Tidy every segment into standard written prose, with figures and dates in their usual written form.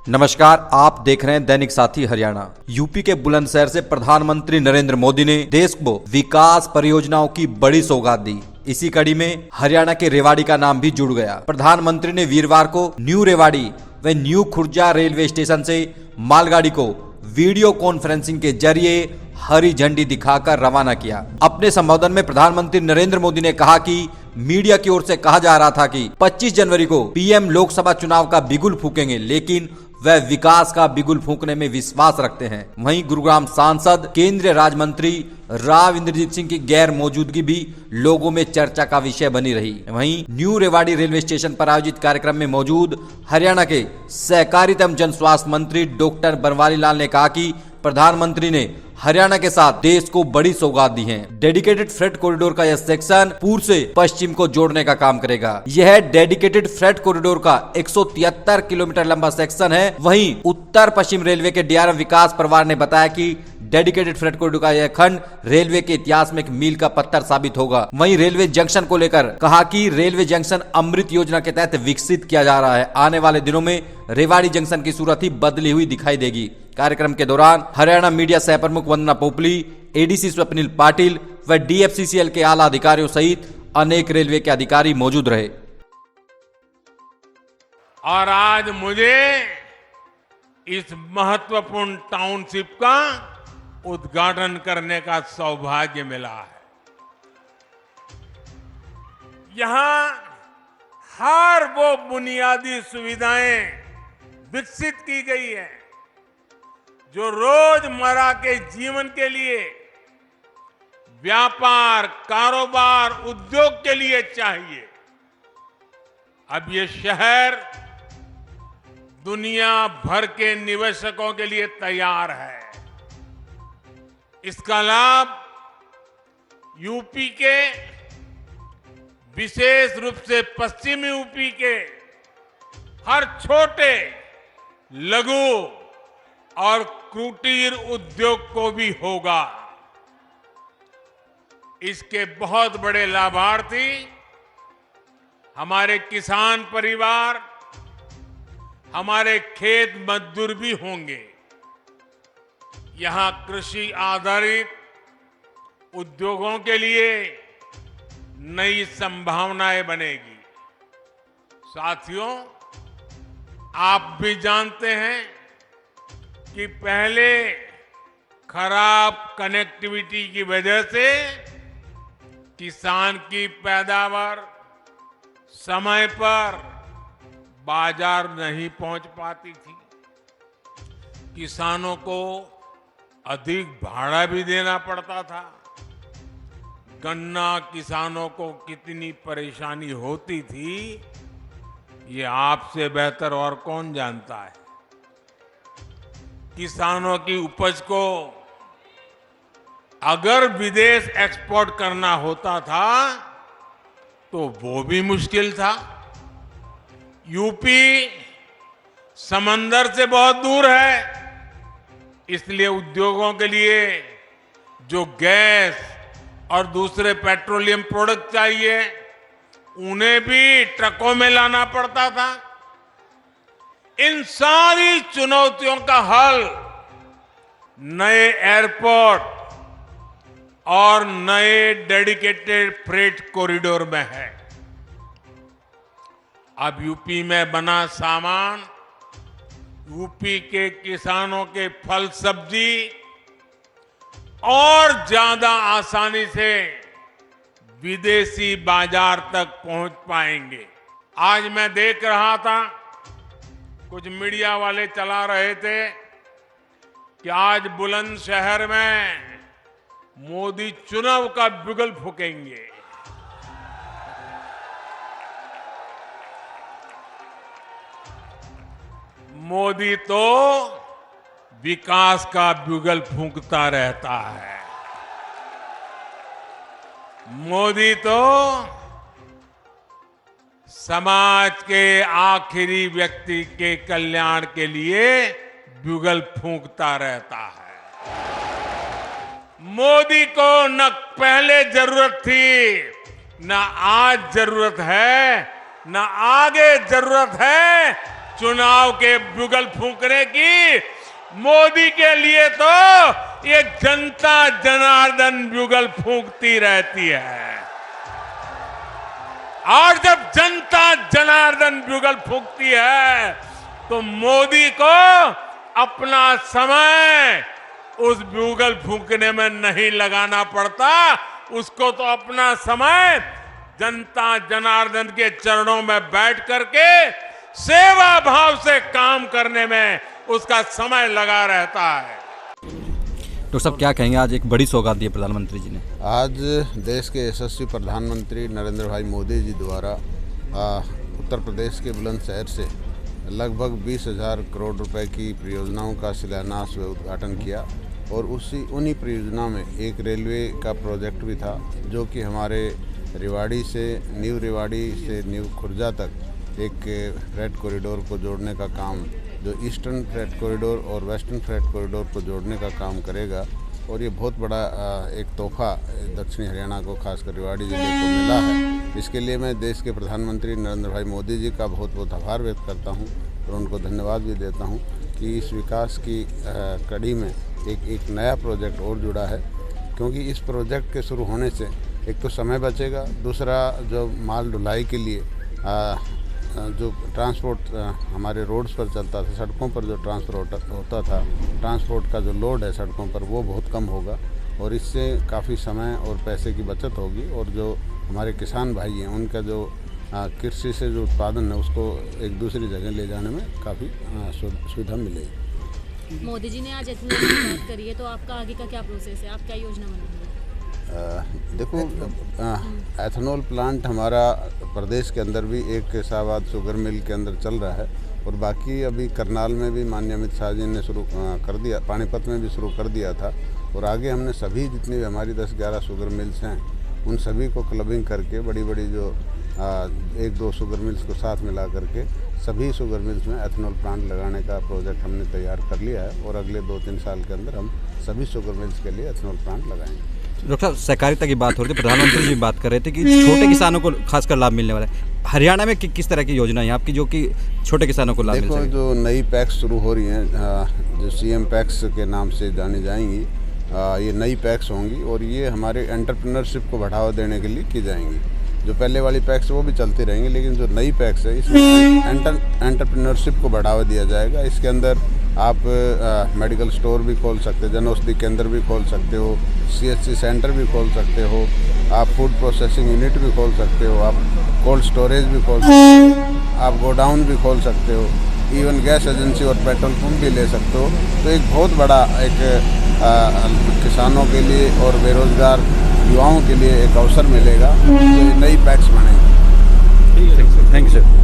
नमस्कार, आप देख रहे हैं दैनिक साथी हरियाणा। यूपी के बुलंदशहर से प्रधानमंत्री नरेंद्र मोदी ने देश को विकास परियोजनाओं की बड़ी सौगात दी। इसी कड़ी में हरियाणा के रेवाड़ी का नाम भी जुड़ गया। प्रधानमंत्री ने वीरवार को न्यू रेवाड़ी व न्यू खुर्जा रेलवे स्टेशन से मालगाड़ी को वीडियो कॉन्फ्रेंसिंग के जरिए हरी झंडी दिखाकर रवाना किया। अपने संबोधन में प्रधानमंत्री नरेंद्र मोदी ने कहा कि मीडिया की ओर से कहा जा रहा था कि 25 जनवरी को पीएम लोकसभा चुनाव का बिगुल फूकेंगे, लेकिन वह विकास का बिगुल फूंकने में विश्वास रखते हैं। वहीं गुरुग्राम सांसद केंद्रीय राज्य मंत्री राव इंद्रजीत सिंह की गैर मौजूदगी भी लोगों में चर्चा का विषय बनी रही। वहीं न्यू रेवाड़ी रेलवे स्टेशन पर आयोजित कार्यक्रम में मौजूद हरियाणा के सहकारिता एवं जन स्वास्थ्य मंत्री डॉक्टर बनवारी लाल ने कहा कि प्रधानमंत्री ने हरियाणा के साथ देश को बड़ी सौगात दी है। डेडिकेटेड फ्रेट कॉरिडोर का यह सेक्शन पूर्व से पश्चिम को जोड़ने का काम करेगा। यह डेडिकेटेड फ्रेट कॉरिडोर का 173 किलोमीटर लंबा सेक्शन है। वहीं उत्तर पश्चिम रेलवे के डीआरएम विकास परवार ने बताया कि डेडिकेटेड फ्रेट कॉरिडोर का यह खंड रेलवे के इतिहास में एक मील का पत्थर साबित होगा। वहीं रेलवे जंक्शन को लेकर कहा कि रेलवे जंक्शन अमृत योजना के तहत विकसित किया जा रहा है। आने वाले दिनों में रेवाड़ी जंक्शन की सूरत ही बदली हुई दिखाई देगी। कार्यक्रम के दौरान हरियाणा मीडिया सह प्रमुख वंदना पोपली, एडीसी स्वप्निल पाटिल व डीएफसीसीएल के आला अधिकारियों सहित अनेक रेलवे के अधिकारी मौजूद रहे। और आज मुझे इस महत्वपूर्ण टाउनशिप का उद्घाटन करने का सौभाग्य मिला है। यहां हर वो बुनियादी सुविधाएं विकसित की गई है जो रोजमर्रा के जीवन के लिए, व्यापार, कारोबार, उद्योग के लिए चाहिए। अब ये शहर दुनिया भर के निवेशकों के लिए तैयार है। इसका लाभ यूपी के, विशेष रूप से पश्चिमी यूपी के हर छोटे, लघु और कुटीर उद्योग को भी होगा। इसके बहुत बड़े लाभार्थी हमारे किसान परिवार, हमारे खेत मजदूर भी होंगे। यहां कृषि आधारित उद्योगों के लिए नई संभावनाएं बनेगी। साथियों, आप भी जानते हैं कि पहले खराब कनेक्टिविटी की वजह से किसान की पैदावार समय पर बाजार नहीं पहुंच पाती थी। किसानों को अधिक भाड़ा भी देना पड़ता था। गन्ना किसानों को कितनी परेशानी होती थी, ये आपसे बेहतर और कौन जानता है। किसानों की उपज को अगर विदेश एक्सपोर्ट करना होता था तो वो भी मुश्किल था। यूपी समंदर से बहुत दूर है, इसलिए उद्योगों के लिए जो गैस और दूसरे पेट्रोलियम प्रोडक्ट चाहिए, उन्हें भी ट्रकों में लाना पड़ता था। इन सारी चुनौतियों का हल नए एयरपोर्ट और नए डेडिकेटेड फ्रेट कॉरिडोर में है। अब यूपी में बना सामान यूपी के किसानों के फल सब्जी और ज्यादा आसानी से विदेशी बाजार तक पहुंच पाएंगे। आज मैं देख रहा था, कुछ मीडिया वाले चला रहे थे कि आज बुलंदशहर में मोदी चुनाव का बिगुल फूकेंगे। मोदी तो विकास का बिगुल फूंकता रहता है। मोदी तो समाज के आखिरी व्यक्ति के कल्याण के लिए बिगुल फूंकता रहता है। मोदी को न पहले जरूरत थी, न आज जरूरत है, न आगे जरूरत है चुनाव के बुगल फूंकने की, मोदी के लिए तो ये जनता जनार्दन बुगल फूंकती रहती है। और जब जनता जनार्दन बुगल फूंकती है तो मोदी को अपना समय उस बुगल फूंकने में नहीं लगाना पड़ता, उसको तो अपना समय जनता जनार्दन के चरणों में बैठ करके सेवा भाव से काम करने में उसका समय लगा रहता है। तो सब क्या कहेंगे, आज एक बड़ी सौगात दी है प्रधानमंत्री जी ने। आज देश के यशस्वी प्रधानमंत्री नरेंद्र भाई मोदी जी द्वारा उत्तर प्रदेश के बुलंदशहर से लगभग 20,000 करोड़ रुपए की परियोजनाओं का शिलान्यास व उद्घाटन किया। और उन्हीं परियोजना में एक रेलवे का प्रोजेक्ट भी था, जो कि हमारे रेवाड़ी से न्यू खुर्जा तक एक फ्रेट कॉरिडोर को जोड़ने का काम, जो ईस्टर्न फ्रेट कॉरिडोर और वेस्टर्न फ्रेट कॉरिडोर को जोड़ने का काम करेगा। और ये बहुत बड़ा एक तोहफा दक्षिणी हरियाणा को, खासकर रेवाड़ी जिले को मिला है। इसके लिए मैं देश के प्रधानमंत्री नरेंद्र भाई मोदी जी का बहुत बहुत आभार व्यक्त करता हूँ और उनको धन्यवाद भी देता हूँ कि इस विकास की कड़ी में एक नया प्रोजेक्ट और जुड़ा है। क्योंकि इस प्रोजेक्ट के शुरू होने से एक तो समय बचेगा, दूसरा जो माल ढुलाई के लिए जो ट्रांसपोर्ट हमारे रोड्स पर चलता था, सड़कों पर जो ट्रांसपोर्ट होता था, ट्रांसपोर्ट का जो लोड है सड़कों पर वो बहुत कम होगा और इससे काफ़ी समय और पैसे की बचत होगी। और जो हमारे किसान भाई हैं उनका जो कृषि से जो उत्पादन है उसको एक दूसरी जगह ले जाने में काफ़ी सुविधा मिलेगी। मोदी जी ने आज एथेनॉल की बात करी है, तो आपका आगे का क्या प्रोसेस है, आप क्या योजना बनाएंगे? देखो, एथेनॉल प्लांट हमारा प्रदेश के अंदर भी एक शाहबाद शुगर मिल के अंदर चल रहा है और बाकी अभी करनाल में भी माननीय अमित शाह जी ने शुरू कर दिया, पानीपत में भी शुरू कर दिया था। और आगे हमने सभी जितनी भी हमारी 10-11 शुगर मिल्स हैं उन सभी को क्लबिंग करके बड़ी जो 1-2 शुगर मिल्स को साथ मिला करके सभी शुगर मिल्स में एथेनॉल प्लांट लगाने का प्रोजेक्ट हमने तैयार कर लिया है और अगले 2-3 साल के अंदर हम सभी शुगर मिल्स के लिए एथेनॉल प्लांट लगाएंगे। डॉक्टर साहब, सहकारिता की बात हो रही थी, प्रधानमंत्री जी बात कर रहे थे कि छोटे किसानों को खासकर लाभ मिलने वाला है। हरियाणा में किस तरह की योजना है आपकी जो कि छोटे किसानों को लाभ मिल सके? देखो, जो नई पैक्स शुरू हो रही हैं, जो सीएम पैक्स के नाम से जानी जाएंगी, ये नई पैक्स होंगी और ये हमारे एंटरप्रेन्योरशिप को बढ़ावा देने के लिए की जाएंगी। जो पहले वाली पैक्स वो भी चलती रहेंगी, लेकिन जो नई पैक्स है इसमें एंटरप्रेन्योरशिप को बढ़ावा दिया जाएगा। इसके अंदर आप मेडिकल स्टोर भी खोल सकते हो, जन औषधि केंद्र भी खोल सकते हो, CHC सेंटर भी खोल सकते हो, आप फूड प्रोसेसिंग यूनिट भी खोल सकते हो, आप कोल्ड स्टोरेज भी खोल सकते हो, आप गोडाउन भी खोल सकते हो, इवन गैस एजेंसी और पेट्रोल पंप भी ले सकते हो। तो एक बहुत बड़ा एक किसानों के लिए और बेरोजगार युवाओं के लिए एक अवसर मिलेगा। तो ये नई पैक्स बनेगी। Thank you sir.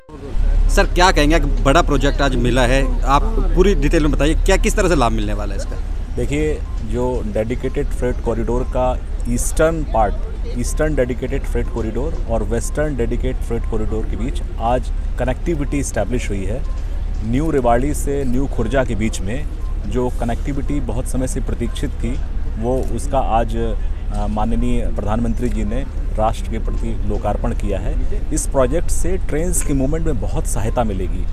सर, क्या कहेंगे, बड़ा प्रोजेक्ट आज मिला है, आप पूरी डिटेल में बताइए क्या किस तरह से लाभ मिलने वाला है इसका? देखिए, जो डेडिकेटेड फ्रेट कॉरिडोर का eastern part, eastern dedicated freight corridor और वेस्टर्न डेडिकेटेड फ्रेट कॉरिडोर के बीच आज कनेक्टिविटी इस्टेब्लिश हुई है। न्यू रेवाड़ी से न्यू खुर्जा के बीच में जो कनेक्टिविटी बहुत समय से प्रतीक्षित थी, वो उसका आज माननीय प्रधानमंत्री जी ने राष्ट्र के प्रति लोकार्पण किया है। इस प्रोजेक्ट से ट्रेन्स की मूवमेंट में बहुत सहायता मिलेगी।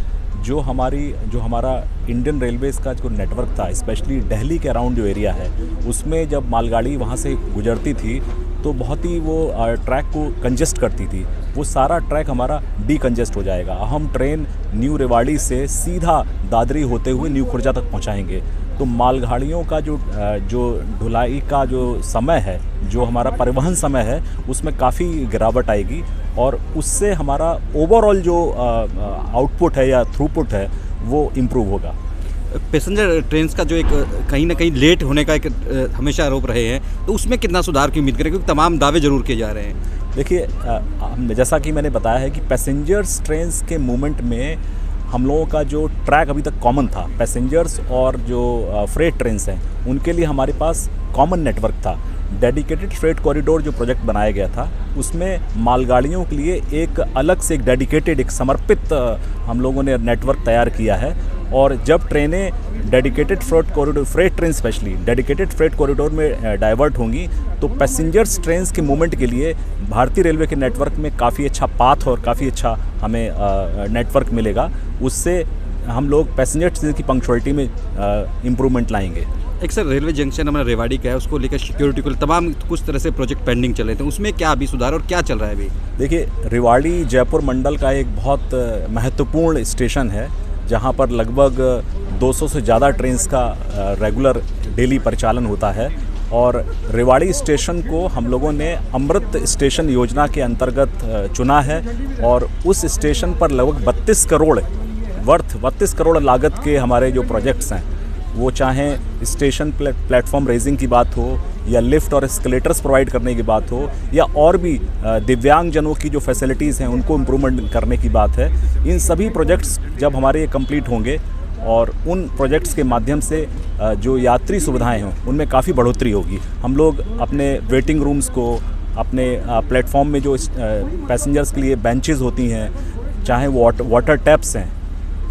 जो हमारा इंडियन रेलवेज़ का जो नेटवर्क था, स्पेशली दिल्ली के अराउंड जो एरिया है, उसमें जब मालगाड़ी वहाँ से गुजरती थी तो बहुत ही वो ट्रैक को कंजेस्ट करती थी, वो सारा ट्रैक हमारा डीकंजेस्ट हो जाएगा। हम ट्रेन न्यू रेवाड़ी से सीधा दादरी होते हुए न्यू खुर्जा तक पहुँचाएँगे। तो मालगाड़ियों का जो ढुलाई का जो समय है, जो हमारा परिवहन समय है, उसमें काफ़ी गिरावट आएगी और उससे हमारा ओवरऑल जो आउटपुट है या थ्रूपुट है वो इम्प्रूव होगा। पैसेंजर ट्रेन्स का जो एक कहीं ना कहीं लेट होने का एक हमेशा आरोप रहे हैं, तो उसमें कितना सुधार की उम्मीद करें, क्योंकि तमाम दावे जरूर किए जा रहे हैं? देखिए, जैसा कि मैंने बताया है कि पैसेंजर्स ट्रेन्स के मूवमेंट में हम लोगों का जो ट्रैक अभी तक कॉमन था, पैसेंजर्स और जो फ्रेट ट्रेन्स हैं उनके लिए हमारे पास कॉमन नेटवर्क था। डेडिकेटेड फ्रेट कॉरिडोर जो प्रोजेक्ट बनाया गया था उसमें मालगाड़ियों के लिए एक अलग से एक डेडिकेटेड, एक समर्पित हम लोगों ने नेटवर्क तैयार किया है। और जब ट्रेनें dedicated freight train specially dedicated freight corridor में डाइवर्ट होंगी तो पैसेंजर्स ट्रेन्स के मूवमेंट के लिए भारतीय रेलवे के नेटवर्क में काफ़ी अच्छा पाथ और काफ़ी अच्छा हमें नेटवर्क मिलेगा। उससे हम लोग पैसेंजर्स की पंक्चुअलिटी में इम्प्रूवमेंट लाएंगे। एक सर रेलवे जंक्शन हमारा रेवाड़ी का है, उसको लेकर सिक्योरिटी को तमाम कुछ तरह से प्रोजेक्ट पेंडिंग चल रहे थे, उसमें क्या अभी सुधार और क्या चल रहा है अभी? देखिए, रेवाड़ी जयपुर मंडल का एक बहुत महत्वपूर्ण स्टेशन है जहां पर लगभग 200 से ज़्यादा ट्रेन्स का रेगुलर डेली परिचालन होता है। और रेवाड़ी स्टेशन को हम लोगों ने अमृत स्टेशन योजना के अंतर्गत चुना है और उस स्टेशन पर लगभग 32 करोड़ लागत के हमारे जो प्रोजेक्ट्स हैं, वो चाहें स्टेशन प्लेटफॉर्म रेजिंग की बात हो या लिफ्ट और एस्केलेटर्स प्रोवाइड करने की बात हो या और भी दिव्यांगजनों की जो फैसिलिटीज़ हैं उनको इम्प्रूवमेंट करने की बात है, इन सभी प्रोजेक्ट्स जब हमारे ये कंप्लीट होंगे और उन प्रोजेक्ट्स के माध्यम से जो यात्री सुविधाएं हों उनमें काफ़ी बढ़ोतरी होगी। हम लोग अपने वेटिंग रूम्स को, अपने प्लेटफॉर्म में जो पैसेंजर्स के लिए बेंचेस होती हैं, चाहे वो वाटर टैप्स हैं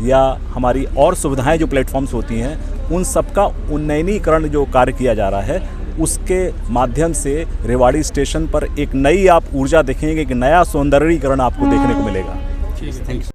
या हमारी और सुविधाएं जो प्लेटफॉर्म्स होती हैं, उन सब का उन्नयनीकरण जो कार्य किया जा रहा है, उसके माध्यम से रेवाड़ी स्टेशन पर एक नई आप ऊर्जा देखेंगे, एक नया सौंदर्यीकरण आपको देखने को मिलेगा। Thank you.